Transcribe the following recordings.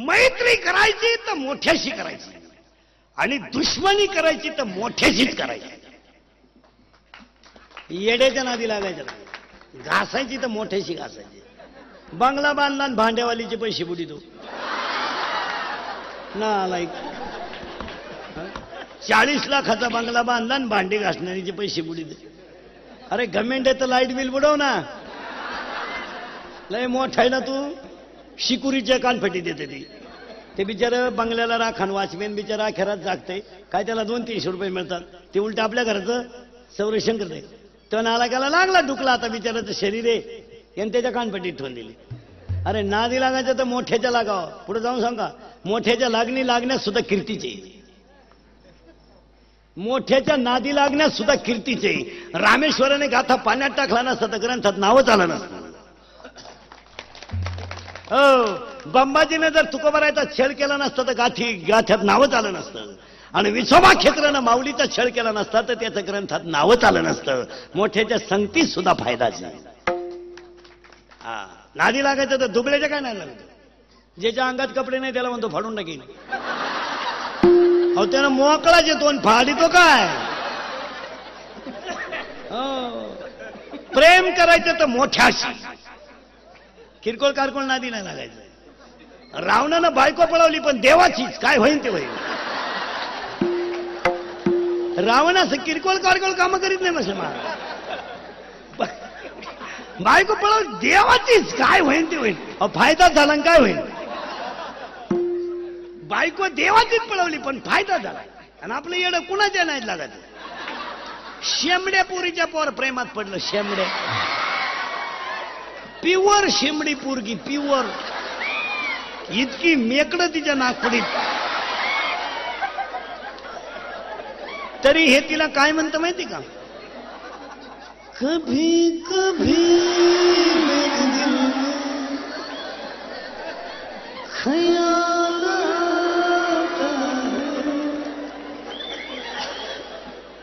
मैत्री करायची तर मोठ्याशी करायची आणि दुश्मनी करायची तर मोठ्याशीच करायची. येड्याच्या नादी लागायचं नाही. घासायची तर मोठ्याशी घासायची. बंगला बांधला आणि भांड्यावालीचे पैसे बुडीतो ना. लाईक 40 लाखाचा बंगला बांधला आणि भांडे घासणारीचे पैसे बुडीतो. अरे गव्हर्नमेंट आहे तर लाईट बिल बुडव ना. लय मोठा आहे ना तू. शिकुरीच्या कानफटी देते ती. ते बिचारं बंगल्याला राखण वॉचमॅन बिचारा अखेरात जागते. काय त्याला 200-300 रुपये मिळतात. ते उलट आपल्या घराचं संरक्षण करते. तो नालायकाला लागला डुकला. आता बिचाराचं शरीर आहे याने त्याच्या कानपट्टीत ठेवून दिली. अरे नादी लागायचं तर मोठ्याच्या लागावं. पुढे जाऊन सांगा मोठ्याच्या लागण्यास सुद्धा कीर्तीचे. मोठ्याच्या नादी लागण्यास सुद्धा कीर्तीचे. रामेश्वराने गाथा पाण्यात टाकला नसता तर ग्रंथात नावच आलं नसतं. हो, बंबाजीने जर तुकोबारायचा छळ केला नसता तर गाथ्यात नावच आलं नसतं. आणि विठोबा क्षेत्रानं माऊलीचा छळ केला नसता तर त्याचं ग्रंथात नावच आलं नसतं. मोठ्याच्या संगतीत सुद्धा फायदाच नाही. हा, नादी लागायचं तर दुबळ्याच्या काय नाही लागतं. ज्याच्या अंगात कपडे नाही त्याला म्हणतो फाडून टाकीन. अहो त्यानं मोकळाचे 2 फाडी तो काय. प्रेम करायचं तर मोठ्याशी. किरकोळ कारकोळ नादी नाही लागायचं. रावणानं बायको पळवली पण देवाचीच. काय होईल ते होईल. रावण असं किरकोळ कारकोळ कामं करीत नाही मुसलमान. बायको पळवली देवाचीच. काय होईल ते होईल. फायदा झाला काय होईल. बायको देवाचीच पळवली पण फायदा झाला. आणि आपलं येडं कुणाच्या नाही लागायचं. शेंबड्या पोरीच्या पोर प्रेमात पडलं. शेंबड्या प्युअर शेंबडी पोरगी. प्युअर इतकी मेकडं तिच्या नागपुडीत. तरी हे तिला काय म्हणतं माहिती का. कभी कभी मेरे दिल में ख्याल आता है.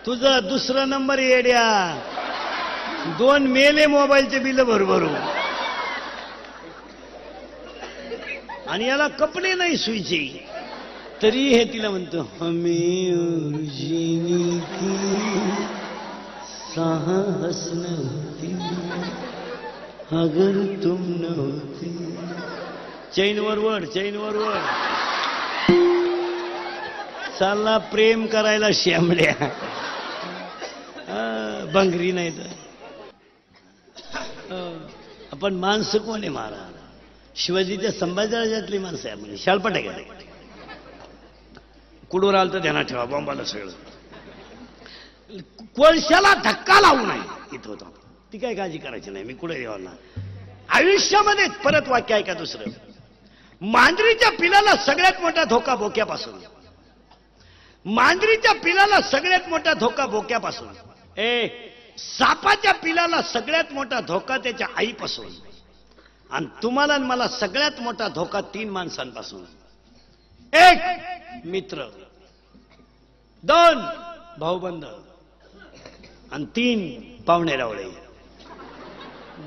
तुझा दुसरा नंबर येड्या. 2 मेले मोबाईलचे बिल भरू आणि याला कपडे नाही सुईचे. तरी हे तिला म्हणतो हमें जीने की साहस नव्हती अगर तुम नव्हती. चैनवर वर चालला प्रेम करायला शेंबड्या. बंगरी नाही तर. आपण माणसं कोण आहे महाराज. शिवाजीच्या संभाजीराजातली माणसं आहे. म्हणजे शाळपट आहे. कुडूर आलं तर ध्यानात ठेवा. बॉम्बाला सगळं. कोळशाला धक्का लावू नये इथं होता. ती काय काळजी करायची नाही. मी कुठे देवाला आयुष्यामध्ये परत वाक्य आहे का दुसरं. मांजरीच्या पिलाला सगळ्यात मोठा धोका बोक्यापासून. मांजरीच्या पिलाला सगळ्यात मोठा धोका बोक्यापासून. सापाच्या पिलाला सगळ्यात मोठा धोका त्याच्या आईपासून. आणि तुम्हाला आणि मला सगळ्यात मोठा धोका 3 माणसांपासून. 1 मित्र, 2 भाऊबंद आणि 3 पाहुणे रावळे.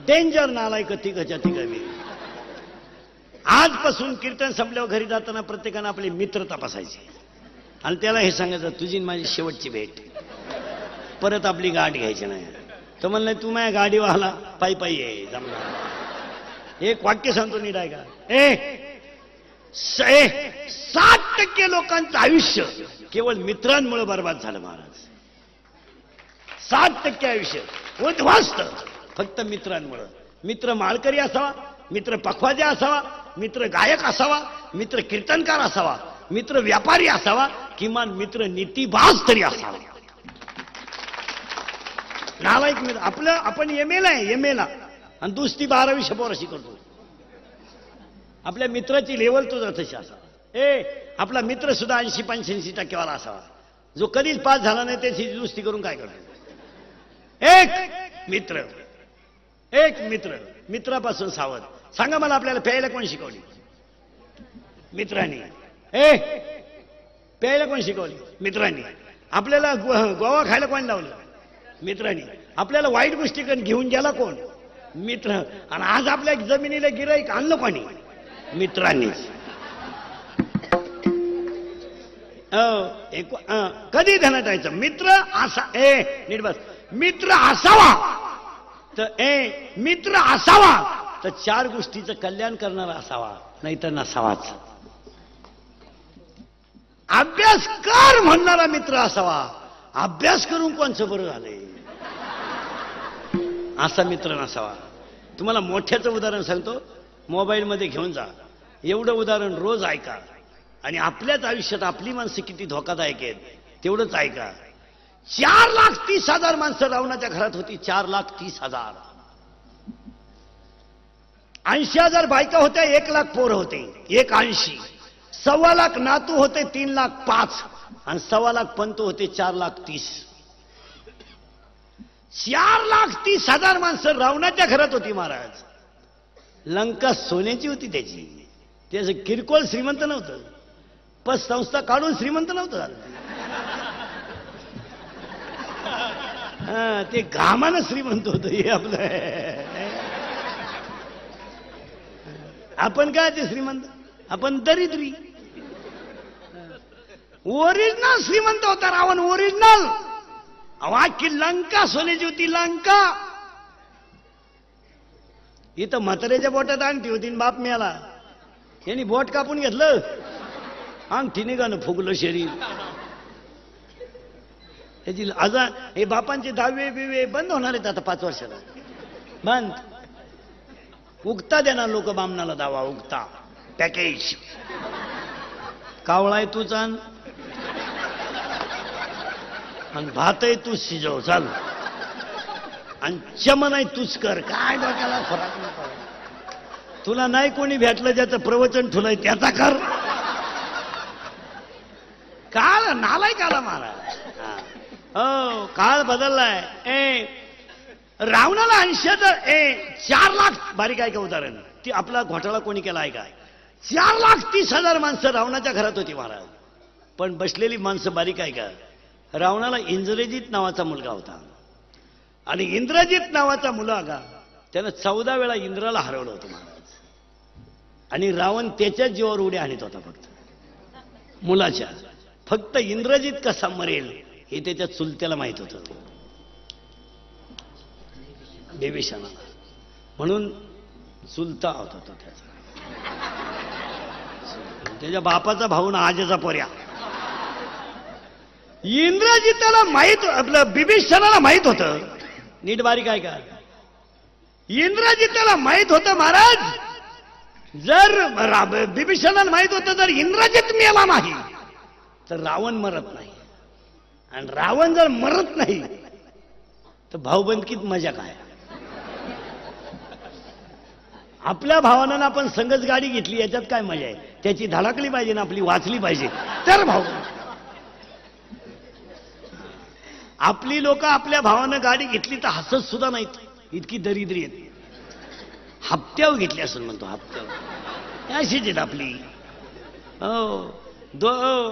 डेंजर नालायक तिघच्या तिघावी. आजपासून कीर्तन संपल्यावर घरी जाताना प्रत्येकानं आपली मित्र तपासायची आणि त्याला हे सांगायचं तुझी माझी शेवटची भेट. परत आपली गाठ घ्यायची नाही. तर म्हणलं तू माझ्या गाडीवाला पायी पायी आहे जमणार. एक वाक्य सांगतो नीट आहे का. 60% लोकांचं आयुष्य केवळ मित्रांमुळे बर्बाद झालं महाराज. 60% आयुष्य उद्ध्वस्त फक्त मित्रांमुळे. मित्र माळकरी असावा, मित्र पखवाजा असावा, मित्र गायक असावा, मित्र कीर्तनकार असावा, मित्र व्यापारी असावा, किमान मित्र नीतिबाज तरी असावा. नालायक मित्र. आपण एमएला आहे. एमएला आणि दुसरी 12वी पोराशी करतो. आपल्या मित्राची लेवल तुझा तशी असावा. आपला मित्र सुद्धा 80-85% वाला असावा जो कधीच पास झाला नाही. त्याची दुरुस्ती करून काय करतो. एक मित्र. मित्रापासून सावध. सांगा मला आपल्याला प्यायला कोण शिकवली. मित्रांनी. प्यायला कोण शिकवली. मित्रांनी. आपल्याला गोवा खायला कोण लावलं. मित्रांनी. आपल्याला वाईट गोष्टी घेऊन गेला कोण. मित्र. आणि आज आपल्या जमिनीला गिराईक आणलं कोणी. मित्रांनीच. कधी ध्यानात ठेवायचं? मित्र असा नीट बस. मित्र असावा तर मित्र असावा तर 4 गोष्टीचं कल्याण करणारा असावा, नाही तर नसावाच. अभ्यास कर म्हणणारा मित्र असावा, अभ्यास करून कोणचं बरं झालंय असा मित्र नसावा. तुम्हाला मोठ्याचं उदाहरण सांगतो, मोबाईलमध्ये घेऊन जा. एवढं उदाहरण रोज ऐका आणि आपल्याच आयुष्यात आपली माणसं किती धोकादायक आहेत तेवढंच ऐका. 4,30,000 माणसं रावणाच्या घरात होती. 4,30,000. 80,000 बायका होत्या, 1,00,000 पोरं होते. 180. 1,25,000 नातू होते, 3,05,000 आणि 1,25,000 पंतू होते, 4,30,000. 4,30,000 माणसं रावणाच्या घरात होती महाराज. लंका सोन्याची होती त्याची. त्याचं किरकोळ श्रीमंत नव्हतं, संस्था काढून श्रीमंत नव्हतं झालं. ते घामानं श्रीमंत होतं हे आपलं. आपण काय ते श्रीमंत, आपण दरिद्री. ओरिजिनल श्रीमंत होता रावण, ओरिजिनल. की लंका सोन्याची होती. लंका इथं म्हाताऱ्याच्या बोटात अंगठी होती, बाप मिळाला. यांनी बोट कापून घेतलं, अंगठी निघालं, फुगलं शरीर. त्याची आजार हे बापांचे 10वे बिवे बंद होणार आहेत आता 5 वर्षाला. बंद. उगता देणार लोक बामणाला दावा. उगता पॅकेज. कावळाय तूच आण आणि भातही तूच शिजव चाल आणि चमन आहे तूच कर. काय डोक्याला फरक नको. तुला नाही कोणी भेटलं ज्याचं प्रवचन ठुलंय त्याचा कर. काळ नालाय काला महाराज. हो काळ बदललाय. रावणाला 4,00,000 बारीक आहे का उदाहरण. ती आपला घोटाळा कोणी केला आहे का. 4,30,000 माणसं रावणाच्या घरात होती महाराज. पण बसलेली माणसं बारीक आहे का. रावणाला इंद्रजित नावाचा मुलगा होता आणि इंद्रजित नावाचा मुलगा त्यानं 14 वेळा इंद्राला हरवलं होतं महाराज. आणि रावण त्याच्याच जीवावर उड्या आणत होता फक्त मुलाच्या. फक्त इंद्रजित कसा मरेल हे त्याच्या चुलत्याला माहित होतं, बिभीषणाला. म्हणून चुलता होता तो त्याचा. त्याच्या बापाचा भाऊ ना आजेचा पोऱ्या. इंद्रजिताला माहित, आपलं बिभीषणाला माहित होतं. नीट बारीक आहे का. इंद्रजिताला माहित होतं महाराज, जर बिभीषणाला माहित होतं जर इंद्रजित मेला नाही तर रावण मरत नाही. आणि रावण जर मरत नाही तर भाऊबंदकीत मजा काय. आपल्या भावानं आपण संगच गाडी घेतली याच्यात काय मजा आहे. त्याची धडकली पाहिजे ना आपली वाचली पाहिजे तर भाऊ. आपली लोक आपल्या भावानं गाडी घेतली तर हसत सुद्धा नाहीत, इतकी दरिद्री आहेत. हप्त्यावर घेतली असं म्हणतो, हप्त्यावर. अशीच आहेत आपली. हो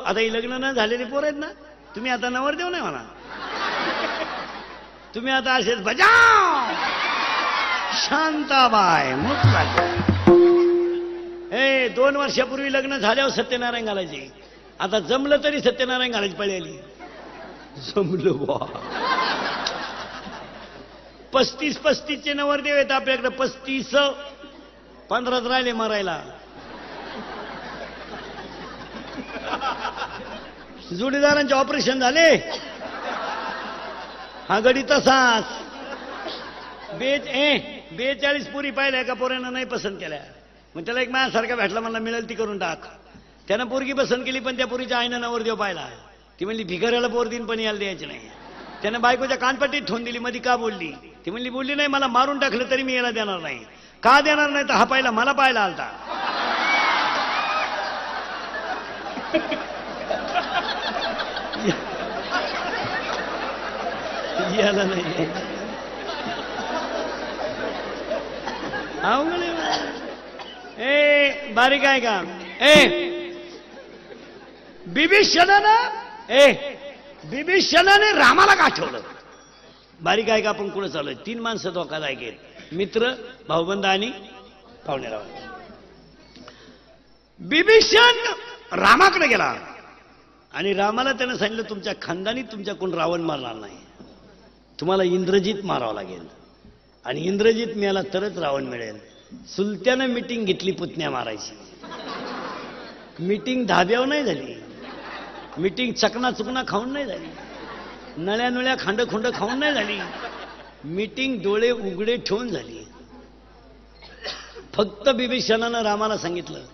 आता ही लग्न न झालेले पोर आहेत ना, तुम्ही आता नवरदेव नाही म्हणा, तुम्ही आता असेच बजाव शांताबाई मुतला. 2 वर्षापूर्वी लग्न झाल्यावर सत्यनारायण घालायचे. आता जमलं तरी सत्यनारायण घालायची पळी आली. जमलं बा. 35-35चे नवरदेव आहेत आपल्याकडे. 35. 15 राहिले मरायला. जोडीदारांचे ऑपरेशन झाले. हा गडी तसाच. 42 पुरी पाहिल्या का पोरांना नाही पसंत केल्या. मग त्याला एक माझ्यासारखा भेटला, मला मिळेल ती करून टाक. त्यानं पोरगी पसंत केली, पण त्या पोरीच्या आईनं नवरदेव पाहिला. ती म्हणली भिकाऱ्याला पोर दिन पण यायला द्यायची नाही. त्यानं बायकोच्या कानपट्टीत ठेवून दिली. मध्ये का बोलली. ती म्हणली बोलली नाही, मला मारून टाकलं तरी मी याला देणार नाही. का देणार नाही तर हा पाहिला मला पाहायला आलता. याला नाही बारीक आहे का. बिभीषणाने रामाला गाठवलं. बारीक आहे का. आपण कुठं चालू आहे. 3 माणसं धोकादायक आहेत. मित्र, भाऊबंद आणि पाहुणेराव. बिभीषण रामाकडे गेला आणि रामाला त्यानं सांगितलं तुमच्या खानदानी तुमच्याकडून रावण मारणार नाही, तुम्हाला इंद्रजित मारावं लागेल आणि इंद्रजित मिळाला तरच रावण मिळेल. सुलत्यानं मिटिंग घेतली पुतण्या मारायची. मिटिंग धाब्यावर नाही झाली, मिटिंग चकना चुकना खाऊन नाही झाली, नळ्या नळ्या खांड खुंड खाऊन नाही झाली, मिटिंग डोळे उघडे ठेवून झाली. फक्त बिभीषणानं रामाला सांगितलं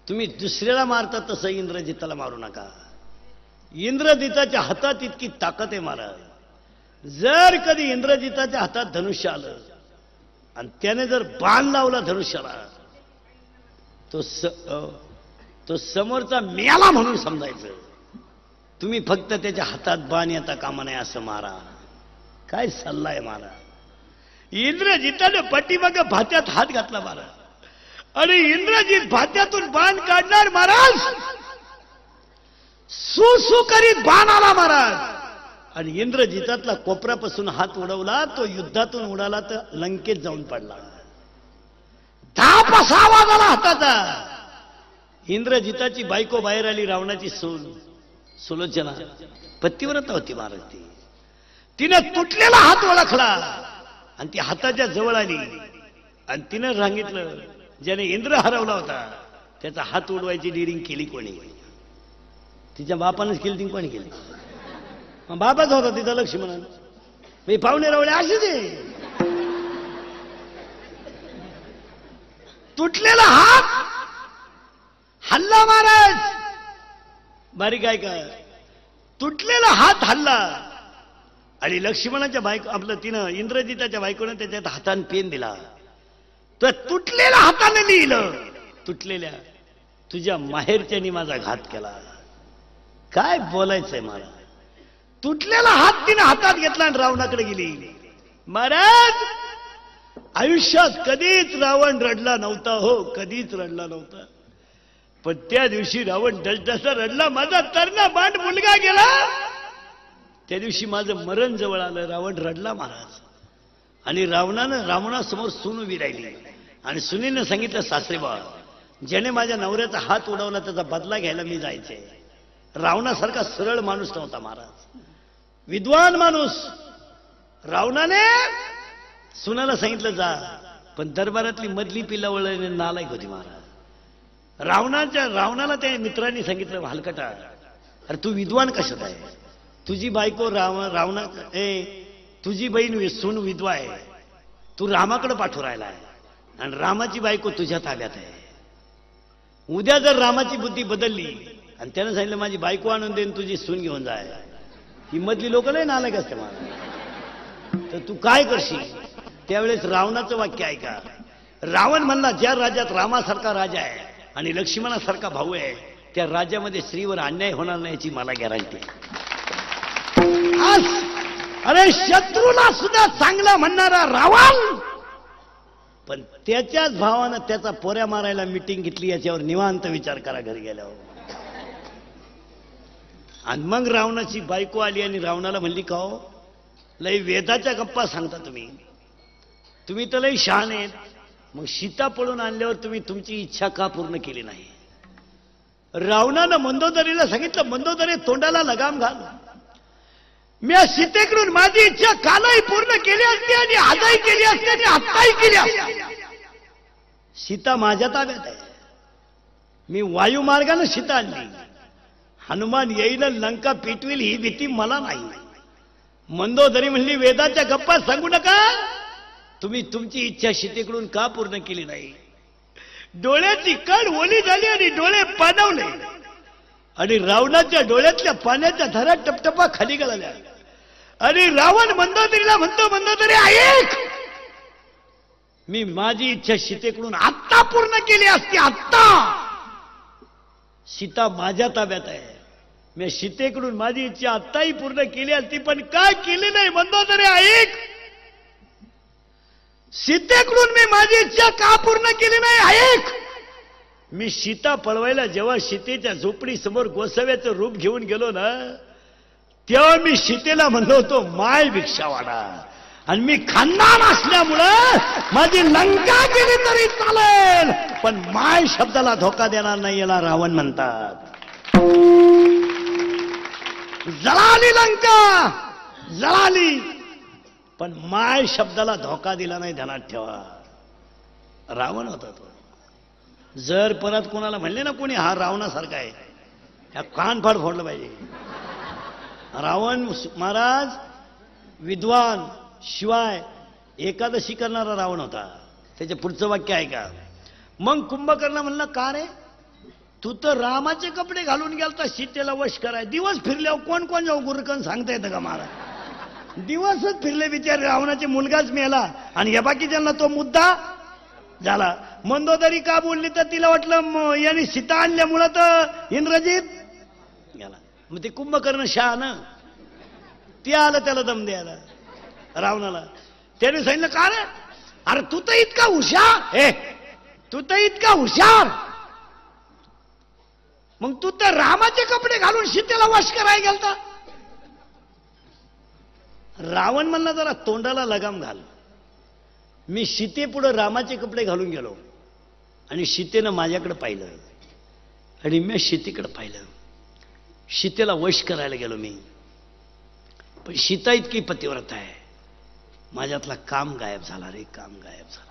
तुम्ही दुसऱ्याला मारता तसं इंद्रजिताला मारू नका. इंद्रजिताच्या हातात इतकी ताकद आहे महाराज, जर कधी इंद्रजिताच्या हातात धनुष्य आलं आणि त्याने जर बाण लावला धनुष्याला तो समोरचा मेला म्हणून समजायचं. तुम्ही फक्त त्याच्या हातात बाण येता कामा नाही असं मारा. काय सल्ला आहे मारा. इंद्रजितानं पाठीमागं भात्यात हात घातला महाराज आणि इंद्रजित भात्यातून बाण काढणार महाराज, सु करीत बाण आला महाराज आणि इंद्रजितातला कोपऱ्यापासून हात उडवला, तो युद्धातून उडाला तर लंकेत जाऊन पडला. धाप असा आवाज आला हाताचा. इंद्रजिताची बायको बाहेर आली, रावणाची सून सुलोचना, पतिव्रता होती महाराज ती. तिनं तुटलेला हात ओळखला आणि ती हाताच्या जवळ आली आणि तिनं सांगितलं ज्याने इंद्र हरवला होता त्याचा हात उडवायची डिरिंग केली कोणी? तिच्या बापानंच केली. ती कोणी केली? बाबाच होता तिचा लक्ष्मण. मी पाहुणे रावळे असे ते तुटलेला हात हल्ला महाराज. बारीक आहे का? तुटलेला हात हल्ला आणि लक्ष्मणाच्या बायको आपलं तिनं इंद्रजिताच्या बायकोनं त्याच्यात हाताने पेन दिला. तर तुटलेल्या हाताने लिहिलं तुटलेल्या तुझ्या माहेरच्यानी माझा घात केला. काय बोलायचंय मला. तुटलेला हात तिने हातात घेतला आणि रावणाकडे गेली. महाराज आयुष्यात कधीच रावण रडला नव्हता, हो कधीच रडला नव्हता. पण त्या दिवशी रावण डसडसा रडला. माझा तरणा बांड मुलगा गेला. त्या दिवशी माझं मरण जवळ आलं. रावण रडला महाराज. आणि रावणासमोर सून उभी राहिली आणि सुनीनं सांगितलं सासरेबा ज्याने माझ्या नवऱ्याचा हात उडवला त्याचा बदला घ्यायला मी जायचे. रावणासारखा सरळ माणूस नव्हता महाराज, विद्वान माणूस. रावणाने सुनाला सांगितलं जा, पण दरबारातली मधली पिल्लावळ नालायक होती महाराज. रावणाला त्या मित्रांनी सांगितलं हलकटा, अरे तू विद्वान कशात आहे? तुझी बायको रावणा तुझी बहीण सून विधवा आहे, तू रामाकडे पाठवू राहिला आहे आणि रामाची बायको तुझ्या ताब्यात आहे. उद्या जर रामाची बुद्धी बदलली आणि त्यानं सांगितलं माझी बायको आणून देईन तुझी सून घेऊन जाय, ही मधली लोक नाही नालायक असते मला, तर तू काय करशील? त्यावेळेस रावणाचं वाक्य ऐका. रावण म्हणला ज्या राज्यात रामासारखा राजा आहे आणि लक्ष्मणासारखा भाऊ आहे त्या राज्यामध्ये स्त्रीवर अन्याय होणार नाही याची मला गॅरंटी. अरे शत्रूला सुद्धा चांगला म्हणणारा रावण, पण त्याच्याच भावानं त्याचा पोऱ्या मारायला मिटिंग घेतली. याच्यावर निवांत विचार करा घरी गेल्यावर. आणि मग रावणाची बायको आली आणि रावणाला म्हणली का हो लय वेदाच्या गप्पा सांगता तुम्ही तर लय शहाण आहेत. मग सीता पळून आणल्यावर तुम्ही तुमची इच्छा का पूर्ण केली नाही? रावणानं मंदोदरीला सांगितलं मंदोदरी तोंडाला लगाम घाल, मी सीतेकडून माझी इच्छा कालही पूर्ण केली असती आणि आजही केली असती आणि आत्ताही केली असती. सीता माझ्या ताब्यात आहे. मी वायुमार्गाने सीता आणली. हनुमान येईल लंका पेटविल ही भीती मला नाही. मंदोदरी म्हणली वेदाच्या गप्पा सांगू नका, तुम्ही तुमची इच्छा सीतेकडून का पूर्ण केली नाही? डोळ्याची कड ओली झाली आणि डोळे पाणवले आणि रावणाच्या डोळ्यातल्या पाण्याच्या धारा टपटपा खाली गेल्या आणि रावण मंदोदरीला म्हणतो मंदोदरी ऐक, मी माझी इच्छा सीतेकडून आत्ता पूर्ण केली असती. आत्ता सीता माझ्या ताब्यात आहे. मी सीतेकडून माझी इच्छा आत्ताही पूर्ण केली असती, पण काय केली नाही? मंदोदरी ऐक, सीतेकडून मी माझी इच्छा का पूर्ण केली नाही? ऐक, मी सीता पळवायला जेव्हा सीतेच्या झोपडी समोर गोसाव्याचं रूप घेऊन गेलो ना तेव्हा मी सीतेला म्हणलो होतो माय भिक्षा वाडा, आणि मी खानदान असल्यामुळं माझी लंका गेली तरी चालेल पण माय शब्दाला धोका देणार नाही याला रावण म्हणतात. जळाली लंका, जळाली. पण माय शब्दाला धोका दिला नाही, ध्यानात ठेवा. रावण होता तो. जर परत कोणाला म्हणले ना कोणी हा रावणासारखा आहे, ह्या कानफाड फोडलं पाहिजे. रावण महाराज विद्वान, शिवाय एकादशी करणारा रावण होता. त्याचे पुढचं वाक्य आहे का, मग कुंभकर्ण म्हणलं का रे, तू तर रामाचे कपडे घालून गेलता सीतेला वश कराय, दिवस फिरल्यावर कोण कोण जाऊ गुरकन सांगता येतं का महाराज. दिवसच फिरले बिचार, रावणाचे मुलगाच मेला आणि या बाकीच्यांना तो मुद्दा झाला. मंदोदरी का बोलली तर तिला वाटलं यांनी सीता आणल्यामुळं तर इंद्रजित गेला. मग ते कुंभकर्ण शहाणं ते आलं त्याला दम द्यायला रावणाला. त्याने सांगितलं का रे, अरे तू तर इतका हुशार, तू तर इतका हुशार, मग तू तर रामाचे कपडे घालून सीतेला वश करायला गेलता. रावण म्हणला जरा तोंडाला लगाम घाल. मी सीतेपुढं रामाचे कपडे घालून गेलो आणि सीतेनं माझ्याकडे पाहिलं आणि मी सीतेकडे पाहिलं. सीतेला वश करायला गेलो मी, पण सीता इतकी पतिव्रता आहे, माझ्यातला काम गायब झाला रे, काम गायब झाला.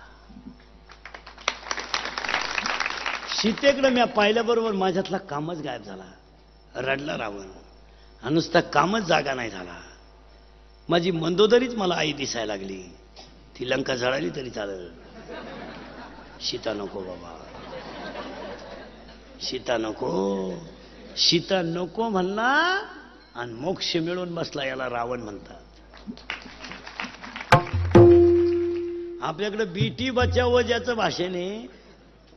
सीतेकडे मी पाहिल्याबरोबर माझ्यातला कामच गायब झाला. रडला रावण. आणि नुसता कामच जागा नाही झाला. माझी मंदोदरीच मला आई दिसायला लागली. ती लंका जळाली तरी चालेल, सीता नको बाबा, सीता नको, सीता नको म्हणला आणि मोक्ष मिळून बसला. याला रावण म्हणतात. आपल्याकडे बेटी बचाव ज्याचं भाषण आहे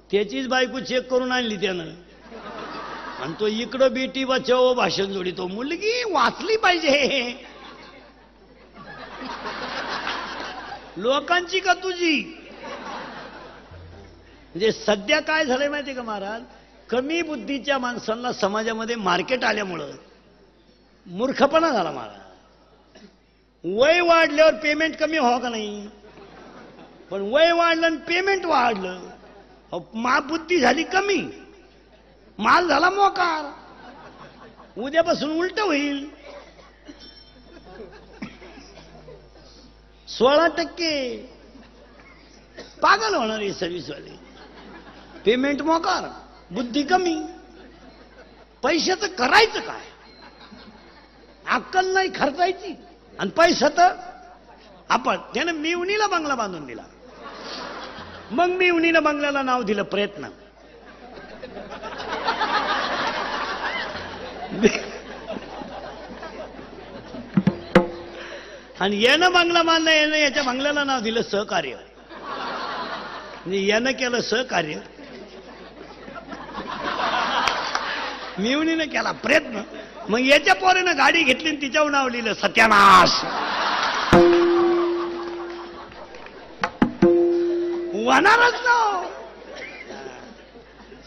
त्याचीच बायको चेक करून आणली त्यानं, आणि तो इकडं बेटी बचाव भाषण जोडितो. मुलगी वाचली पाहिजे, लोकांची का तुझी. म्हणजे सध्या काय झालंय माहितीये का महाराज, कमी बुद्धीच्या माणसांना समाजामध्ये मार्केट आल्यामुळं मूर्खपणा झाला महाराज. वय वाढल्यावर पेमेंट कमी व्हावं का नाही, पण वय वाढलं आणि पेमेंट वाढलं, बुद्धी झाली कमी, माल झाला मोकार. उद्यापासून उलट होईल. 16% पागल होणार आहे सर्व्हिसवाले. पेमेंट मोकार, बुद्धी कमी. पैशाचं करायचं काय, अक्कल नाही खर्चायची, आणि पैसा तर आपण. त्यानं मिवणीला बंगला बांधून दिला, मग मिवणीनं बंगल्याला नाव दिलं प्रयत्न. आणि यानं बंगला बांधला, यानं याच्या बंगल्याला नाव दिलं सहकार्य. म्हणजे यानं केलं सहकार्य, मिवणीनं केला प्रयत्न. मग याच्या पोरेनं गाडी घेतली आणि तिच्यावर नाव लिहिलं सत्यानाश. होणारच ना.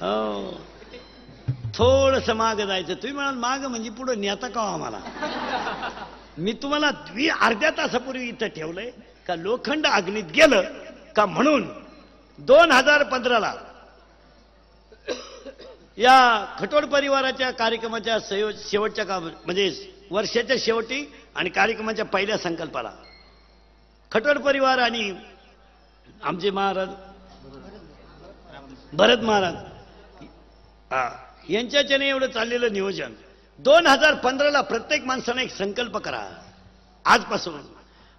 हो, थोडस माग जायचं. तुम्ही म्हणाल माग म्हणजे पुढे नेता का आम्हाला. मी तुम्हाला अर्ध्या तासापूर्वी इथं ठेवलंय का लोखंड अग्नीत गेलं का म्हणून 2015ला या खटोड परिवाराच्या कार्यक्रमाच्या शेवटच्या म्हणजे वर्षाच्या शेवटी आणि कार्यक्रमाच्या पहिल्या संकल्पाला खटोड परिवार आणि आमचे महाराज भरत महाराज यांच्याच्याने एवढं चाललेलं नियोजन. 2015ला प्रत्येक माणसाने एक संकल्प करा. आजपासून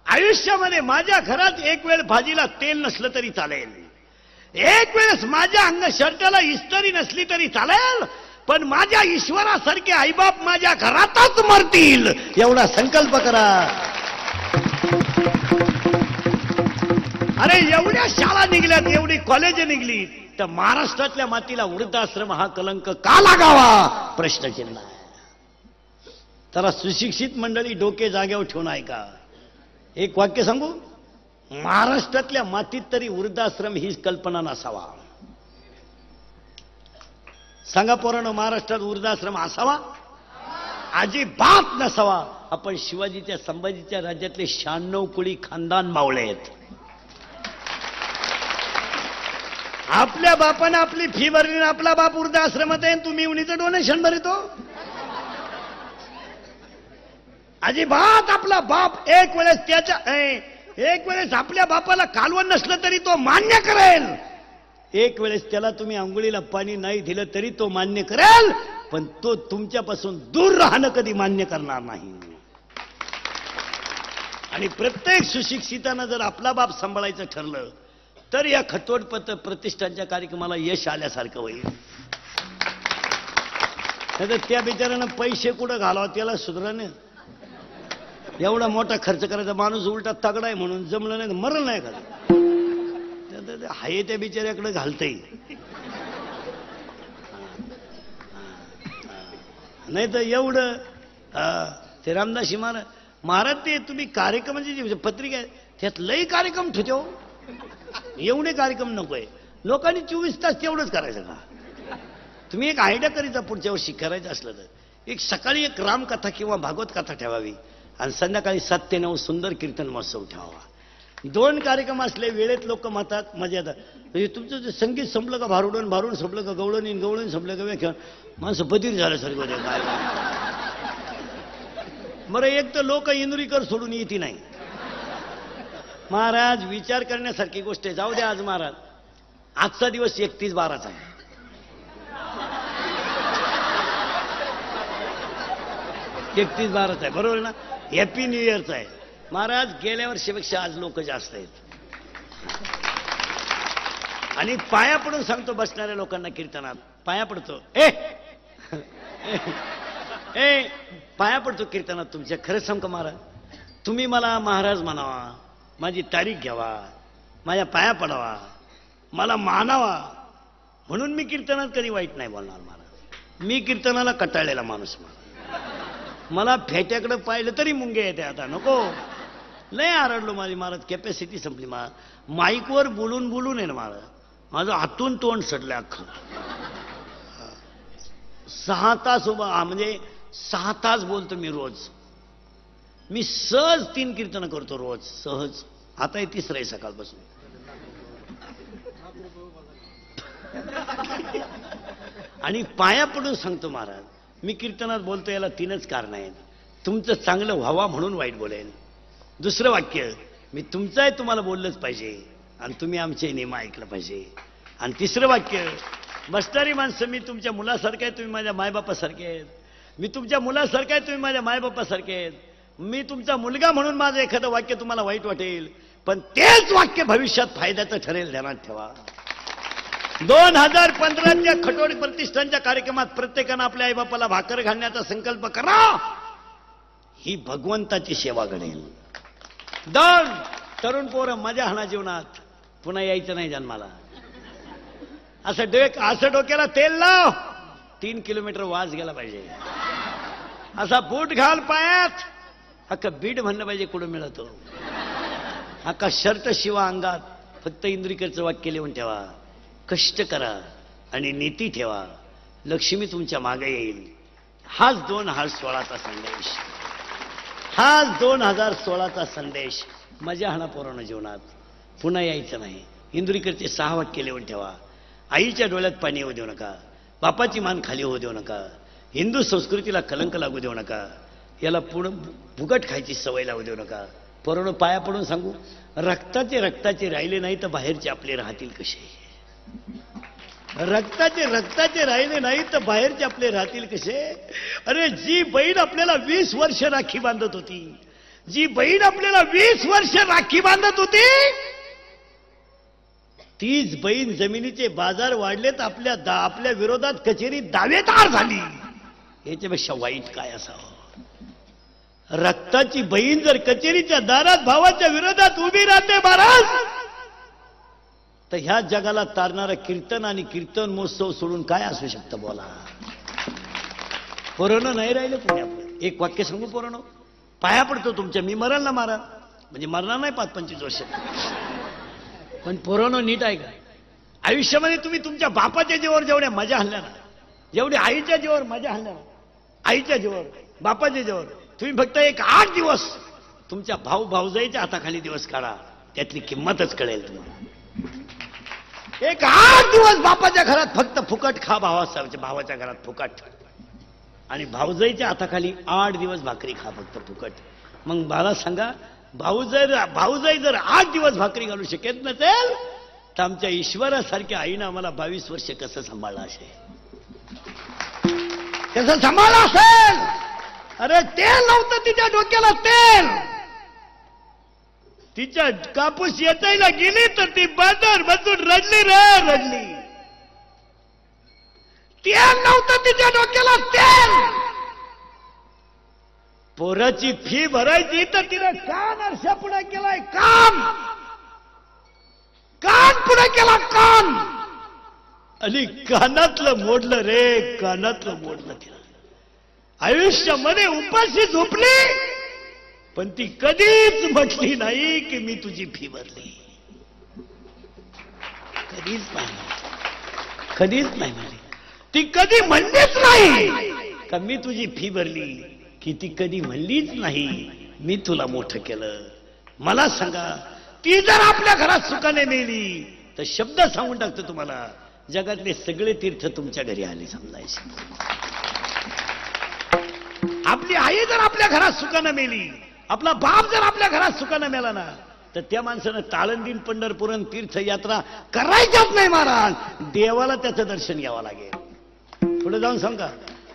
आयुष्यामध्ये माझ्या घरात एक वेळ भाजीला तेल नसलं तरी चालेल, एक वेळेस माझ्या अंग शर्टाला इस्त्री नसली तरी चालेल, पण माझ्या ईश्वरासारखे आईबाप माझ्या घरातच मरतील, एवढा संकल्प करा. अरे एवढ्या शाळा निघल्यात, एवढी कॉलेज निघली, तर महाराष्ट्रातल्या मातीला वृद्धाश्रम हा कलंक का लागावा प्रश्नचिन्ह आहे. तर सुशिक्षित मंडळी डोके जागेवर ठेवून ऐका. एक वाक्य सांगू, महाराष्ट्रातल्या मातीत तरी वृद्धाश्रम ही कल्पना नसावा. सांगा पोरांनो, महाराष्ट्रात वृद्धाश्रम असावा? अजिबात नसावा. आपण शिवाजीच्या संभाजीच्या राज्यातले 96 कुळी खानदान मावळे आहेत. आपल्या बापानं आपली फी भरली, आपला बाप वृद्धाश्रमात आहे, तुम्ही उनीचं डोनेशन भरतो. अजिबात आपला बाप एक वेळेस आपल्या बापाला कालवण नसलं तरी तो मान्य करेल. एक वेळेस त्याला तुम्ही अंघोळीला पाणी नाही दिलं तरी तो मान्य करेल, पण तो तुमच्यापासून दूर राहणं कधी मान्य करणार नाही. आणि प्रत्येक सुशिक्षितानं जर आपला बाप सांभाळायचं ठरलं तर या खटोट प्रतिष्ठानच्या कार्यक्रमाला यश आल्यासारखं होईल. तर त्या बिचाऱ्यानं पैसे कुठं घालावं त्याला सुधाराने. एवढा मोठा खर्च करायचा माणूस उलटा तगडा आहे म्हणून जमलं नाही, मरण नाही खाली. हाय त्या बिचाऱ्याकडे घालतंय. नाही तर एवढं ते रामदासी महाराज ते तुम्ही कार्यक्रमाची जी पत्रिका आहे त्यात लई कार्यक्रम ठेवतो. एवढे कार्यक्रम नकोय. लोकांनी 24 तास तेवढंच करायचं का? तुम्ही एक आयडिया करीता पुढच्या वर्षी करायचं असलं तर एक सकाळी एक रामकथा किंवा भागवत कथा ठेवावी आणि संध्याकाळी 7 ते 9 सुंदर कीर्तन महोत्सव ठेवावा. 2 कार्यक्रम असले वेळेत लोक म्हणतात मजा येतात. म्हणजे तुमचं जे संगीत संपलं का भारुडून संपलं का गवळण संपलं का व्याख्यान माणसं बधीर झाल्यासारखं होते. काय बरं, एक तर लोक इंदुरीकर सोडून येते नाही. महाराज विचार करण्यासारखी गोष्ट आहे. जाऊ द्या आज महाराज आजचा दिवस 31/12 आहे. 31/12 आहे बरोबर ना. हॅपी न्यू इयरचा आहे महाराज. गेल्या वर्षीपेक्षा आज लोक जास्त आहेत. आणि पाया पडून सांगतो बसणाऱ्या लोकांना कीर्तनात पाया पडतो. पाया पडतो कीर्तनात तुमच्या. खरंच सांगतो महाराज, तुम्ही मला महाराज म्हणावा, माझी तारीख घ्यावा, माझ्या पाया पडावा, मला मानावा म्हणून मी कीर्तनात कधी वाईट नाही बोलणार महाराज. मी कीर्तनाला कटाळलेला माणूस. मला फेट्याकडे पाहिलं तरी मुंगे येते. आता नको लय आरडलो माझी महाराज. कॅपॅसिटी संपली. माईकवर बोलून आहे ना महाराज माझं हातून तोंड सडलं अख्खं. 6 तास उभा म्हणजे 6 तास बोलतो मी रोज. मी सहज 3 कीर्तन करतो रोज सहज. आता हे 3रं आहे सकाळपासून. आणि पाया पडून सांगतो महाराज मी कीर्तनात बोलतो याला 3च कारण आहेत. तुमचं चांगलं व्हावा म्हणून वाईट बोलेल. दुसरं वाक्य मी तुमचं आहे तुम्हाला बोललंच पाहिजे आणि तुम्ही आमचे नेम ऐकलं पाहिजे. आणि 3रं वाक्य बसणारी माणसं मी तुमच्या मुलासारखं आहे, तुम्ही माझ्या मायबापासारखे आहेत. मी तुमच्या मुलासारखं आहे, तुम्ही माझ्या मायबापासारखे आहेत. मी तुमचा मुलगा म्हणून माझं एखादं वाक्य तुम्हाला वाईट वाटेल, पण तेच वाक्य भविष्यात फायद्याचं ठरेल. ध्यानात ठेवा. 2015च्या खटोट प्रतिष्ठानच्या कार्यक्रमात प्रत्येकानं आपल्या आईबापाला भाकर घालण्याचा संकल्प करा. ही भगवंताची सेवा घडेल. 2 तरुण पोरं मजा हाणा जीवनात. पुन्हा यायचं नाही जन्माला. असं डोक्याला तेल लाव. 3 किलोमीटर वाज गेला पाहिजे. असा बूट घाल पायात. अख्खा बीड म्हणलं पाहिजे कुठं मिळतो. अख्खा शर्ट शिवा अंगात. फक्त इंद्रिकरचं वाक्य लिहून ठेवा. कष्ट करा आणि नीती ठेवा. लक्ष्मी तुमच्या मागे येईल. हाच 2016चा संदेश. हाच 2016चा संदेश. मजा हाणा पोरांनो जीवनात. पुन्हा यायचं नाही. इंदुरीकरचे 6 वाक्य लिहून ठेवा. आईच्या डोळ्यात पाणी येऊ देऊ नका. बापाची मान खाली होऊ देऊ नका. हिंदू संस्कृतीला कलंक लागू देऊ नका. याला पुढं फुकट खायची सवय लावू देऊ नका. पोरांनो पाया पडून सांगू रक्ताचे राहिले नाही तर बाहेरचे आपले राहतील कसे. रक्ताचे राहिले नाही तर बाहेरचे आपले राहतील कसे. अरे जी बहीण आपल्याला 20 वर्ष राखी बांधत होती, जी बहीण आपल्याला 20 वर्ष राखी बांधत होती, तीच बहीण जमिनीचे बाजार वाढलेत आपल्या विरोधात कचेरी दावेदार झाली. याच्यापेक्षा वाईट काय असावं. रक्ताची बहीण जर कचेरीच्या दारात भावाच्या विरोधात उभी राहते महाराज, तर ह्या जगाला तारणारं कीर्तन आणि कीर्तन महोत्सव सोडून काय असू शकतं बोला. पोरांनो नाही राहिले पुणे आपलं. एक वाक्य सांगू पोरांनो, पाया पडतो तुमच्या. मी मरण ना मारा म्हणजे मरणार नाही 5-25 वर्ष. पण पोरांनो नीट आहे का. आयुष्यामध्ये तुम्ही तुमच्या बापाच्या जीवावर जेवढ्या मजा हल्ल्या ना, जेवढी आईच्या जीवावर मजा हल्ल्या ना, आईच्या जीवावर बापाच्या जीवावर तुम्ही फक्त एक 8 दिवस तुमच्या भाऊजाईच्या हाताखाली दिवस काढा. त्यातली किंमतच कळेल तुम्हाला. एक 8 दिवस बापाच्या घरात फक्त फुकट खा. भावाच्या घरात फुकट. आणि भाऊजाईच्या हाताखाली 8 दिवस भाकरी खा फक्त फुकट. मग मला सांगा, भाऊजाई जर 8 दिवस भाकरी घालू शकत नसेल तर आमच्या ईश्वरासारख्या आईनं आम्हाला 22 वर्ष कसं सांभाळलं असेल, कसं सांभाळलं असेल. अरे तेल नव्हतं तिच्या डोक्याला, तेल. तिच्या कापूस येतायला गेली तर ती बाजार बसून रडली रे रडली. तेल नव्हतं तिच्या डोक्याला, तेल. पोराची फी भरायची तर तिने कान आरशा पुढे केलाय, कान पुढे केला, कान. आणि कानातलं मोडलं रे, कानातलं मोडलं तिला. आयुष्यामध्ये उपाशी झोपली पण ती कधीच म्हटली नाही की मी तुझी फी भरली. कधीच नाही, कधीच नाही म्हणली. ती कधी म्हणलीच नाही का मी तुझी फी भरली, की ती कधी म्हणलीच नाही मी तुला मोठं केलं. मला सांगा, ती जर आपल्या घरात सुखाने मेली तर शब्द सांगून टाकतो तुम्हाला, जगातले सगळे तीर्थ तुमच्या घरी आले समजायचे. आपली आई जर आपल्या घरात सुखानं मेली, आपला बाप जर आपल्या घरात सुखानं मेला ना, तर त्या माणसानं ताळंदीन पंढरपुरण तीर्थयात्रा करायच्याच नाही महाराज. देवाला त्याचं दर्शन घ्यावं लागेल. पुढे जाऊन सांगा,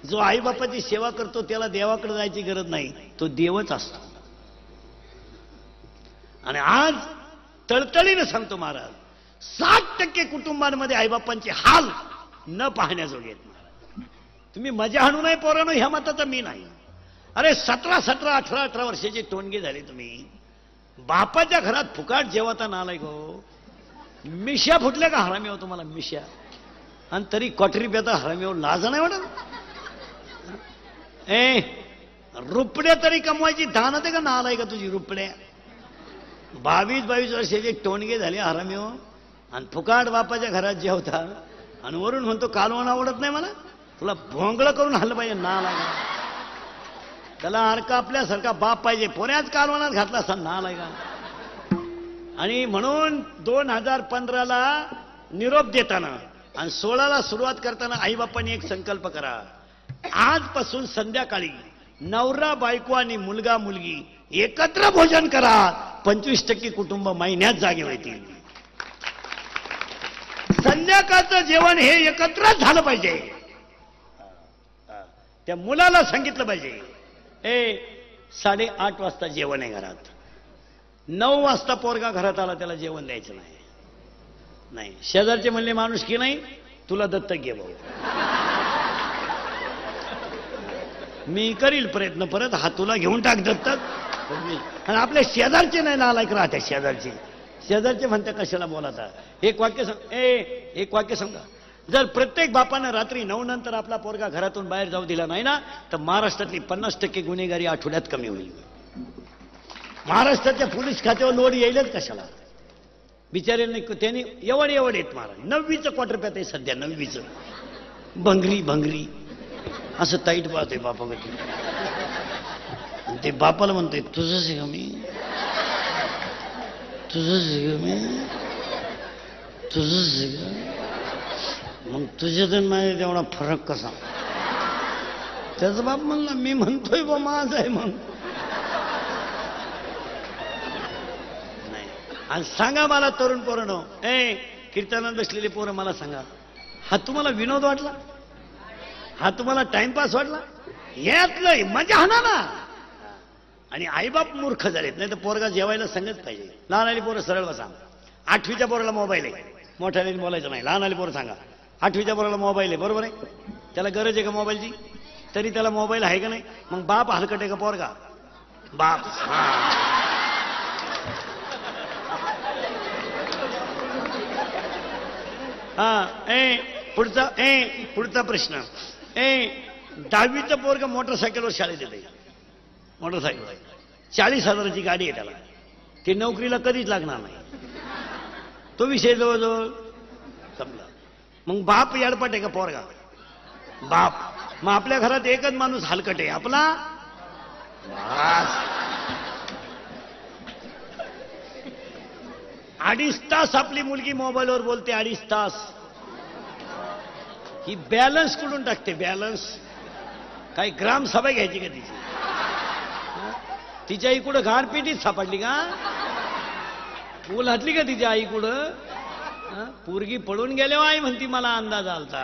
जो आई बापाची सेवा करतो त्याला देवाकडे जायची गरज नाही, तो देवच असतो. आणि आज तळतळीने सांगतो महाराज, 60% कुटुंबांमध्ये आईबापांचे हाल न पाहण्याजोगे आहेत. तुम्ही मजा आणू नये पोरांनो, ह्या मताचा मी नाही. अरे 17, 17, 18, 18 वर्षाचे टोनगे झाले तुम्ही, बापाच्या घरात फुकाट जेवता नालाय गो. मिश्या फुटल्या का हरामी हो तुम्हाला, मिश्या. आणि तरी क्वाटरी पेता हरामी हो, लाज नाही वाटत. रुपड्या तरी कमवायची धान होते का नालाय का तुझी रुपड्या. 22 वर्षाचे टोनगे झाले हरामी हो, आणि फुकाट बापाच्या घरात जेवता आणि वरून म्हणतो कालवण आवडत नाही मला. तुला भोंगळ करून हल्लं पाहिजे नालाय. त्याला अरका आपल्यासारखा बाप पाहिजे, पोऱ्याच कालवणात घातला असा नालाय का. आणि म्हणून 2015ला निरोप देताना आणि 16ला सुरुवात करताना आईबापांनी एक संकल्प करा, आजपासून संध्याकाळी नवरा बायको आणि मुलगा मुलगी एकत्र भोजन करा. 25% कुटुंब महिन्यात जागे होतील. संध्याकाळचं जेवण हे एकत्रच झालं पाहिजे. त्या मुलाला सांगितलं पाहिजे, 8:30 वाजता जेवण आहे घरात. 9 वाजता पोरगा घरात आला त्याला जेवण द्यायचं नाही. नाही, शेजारचे म्हणले माणूस की नाही, तुला दत्तक घे भाऊ. मी करील प्रयत्न परत, हा तुला घेऊन टाक दत्तक. आणि आपल्या शेजारचे नाही नालायक राहत्या, शेजारचे म्हणते कशाला बोलाता. एक वाक्य सांगा, जर प्रत्येक बापानं रात्री 9 नंतर आपला पोरगा घरातून बाहेर जाऊ दिला नाही ना, तर महाराष्ट्रातली 50% गुन्हेगारी आठवड्यात कमी होईल. महाराष्ट्राच्या पोलीस खात्यावर लोड येईलच कशाला. बिचाऱ्यांनी त्यांनी एवढे येत महाराज. 9वीचं क्वार्टर पॅत आहे सध्या, 9वीचं भंगरी असं ताईट पाहतोय बापामध्ये. ते बापाला म्हणतोय तुझंच आहे का मी, तुझंच आहे का मी, तुझंच आहे का. मग तुझ्यात माझ्या तेवढा फरक कसा. त्याचा बाप म्हणला मी म्हणतोय बा माझा आहे. मग नाही. आणि सांगा मला तरुण पोरांनो, कीर्तनात बसलेले पोरं मला सांगा, हा तुम्हाला विनोद वाटला, हा तुम्हाला टाइमपास वाटला, यातलं मजा हा ना. आणि आईबाप मूर्ख झालेत, नाही तर पोरगा जेवायला सांगत पाहिजे. लहान आली पोरं सरळ बसा. 8वीच्या पोराला मोबाईल आहे, मोठ्याने बोलायचं नाही. लहान आली पोरं सांगा, 8वीच्या पोराला मोबाईल आहे, बरोबर आहे. त्याला गरज आहे का मोबाईलची, तरी त्याला मोबाईल आहे का नाही. मग बाप हलकट आहे का पोरगा, बाप. पुढचा प्रश्न. 10वीचं पोरगा मोटरसायकलवर शाळेत येते. मोटरसायकल 40,000ची गाडी आहे त्याला, ती नोकरीला कधीच लागणार नाही. तो विषय जवळजवळ संपला. मग बाप याडपट आहे का पोरगा, बाप. मग आपल्या घरात एकच माणूस हलकट आहे, आपला. 2.5 तास आपली मुलगी मोबाईलवर बोलते, 2.5 तास. ही बॅलन्स कुठून टाकते, बॅलन्स. काही ग्रामसभा घ्यायची का तिची? तिच्या आई कुठं घाणपिटीत सापडली का? पूल हटली का तिच्या आई कुठं? पोरगी पळून गेले आई म्हणती मला अंदाज आलता.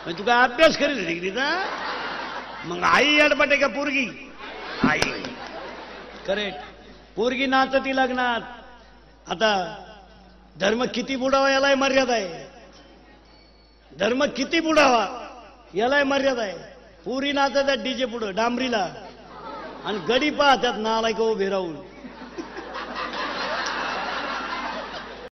मग तू काय अभ्यास करीत होती तिचा? मग आई अडपटे का पोरगी? आई. करेक्ट. पोरगी नाचती लग्नात. आता धर्म किती बुडावा यालाही मर्यादा आहे. धर्म किती बुडावा यालाही मर्यादा आहे. पुरी नाचतात डीजे पुढं डांबरीला आणि गडी पाहतात नालायक उभे राहून.